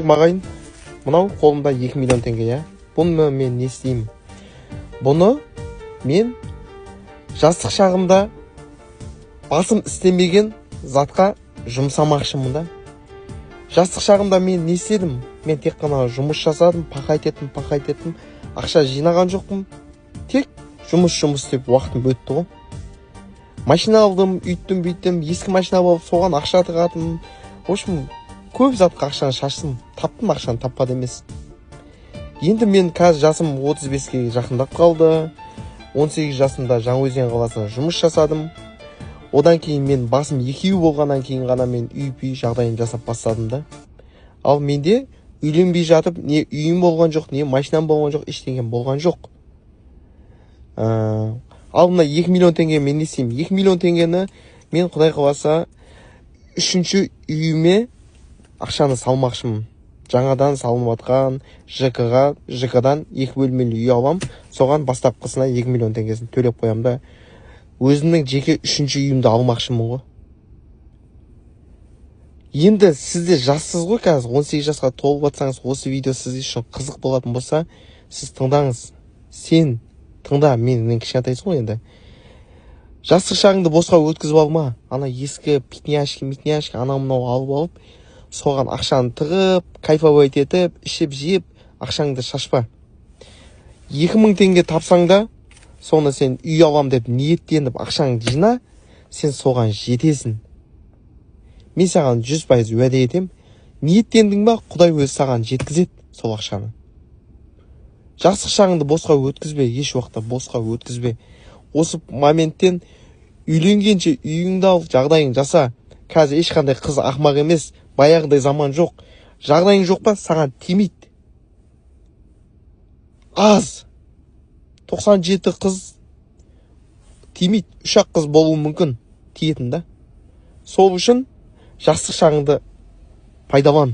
Мағайын, мынау қолымда 2 миллион теңге, я. Бұны мен не істеймін? Бұны мен жастық шағымда басым істемеген затқа жұмсамақшымын да. Жастық шағымда мен не істедім? Мен тек қана жұмыс жасадым, пақайт еттім, ақша жинаған жоқпын. Тек жұмыс деп уақытым өтті ғой. Машина алдым, үйттім, ескі машина болып, соған ақша тығатым. В общем, көп затқа ақшаны шаштым, таптым, ақшаны таппады емес. Енді мен қазір жасым 35-ке жақындап қалды. 18 жасымда Жаңаөзен қаласында жұмыс жасадым. Одан кейін мен басым екеу болғаннан кейін ғана мен үй жағдайын жасап бастадым да. Ал менде үйленбей жатып, не үйім болған жоқ, не машинам болған жоқ, ештеңем болған жоқ. Ал мына 2 миллион теңге мен не істеймін? 2 миллион теңгені мен Құдай қаласа 3-ші үйіме ақшаны салмақшымын. Жаңадан салынып жатқан ЖК-дан 2 бөлмелі үй алам, соған бастапқысына 2 миллион теңгесін төлеп қоям да, өзімнің жеке 3-ші үйімді алмақшымын ғой. Енді сізде жассыз ғой, қазір 18 жасқа толып жатсаңыз, осы видео сіз үшін қызық болатын болса, сіз тыңдаңыз. Сен тыңда, мен кішкентайсың ғой енді. Жастық шағыңды босқа өткізіп алма. Ана ескі питняшки анау-мынау алып алып, соған ақшаны тығып, кайфовать етіп, ішіп жеп, ақшаңды шашпа. 2000 теңге тапсаң да, соны сен үй алам деп ниеттеніп ақшаңды жина, сен соған жетесің. Мен саған 100% уәде етем. Ниеттендің ба, Құдай өзі саған жеткізеді сол ақшаны. Жастық шағыңды босқа өткізбе, еш уақытта босқа өткізбе. Осы моменттен үйленгенше үйіңді ал, жағдайың жаса. Қазір ешқандай қыз ақмақ емес, баяғыдай заман жоқ. Жағдайың жоқ па, саған тимейді. Аз. 97 қыз тимейді. 3-ақ қыз болуы мүмкін, тиетін да. Сол үшін жастық шағыңды пайдалан.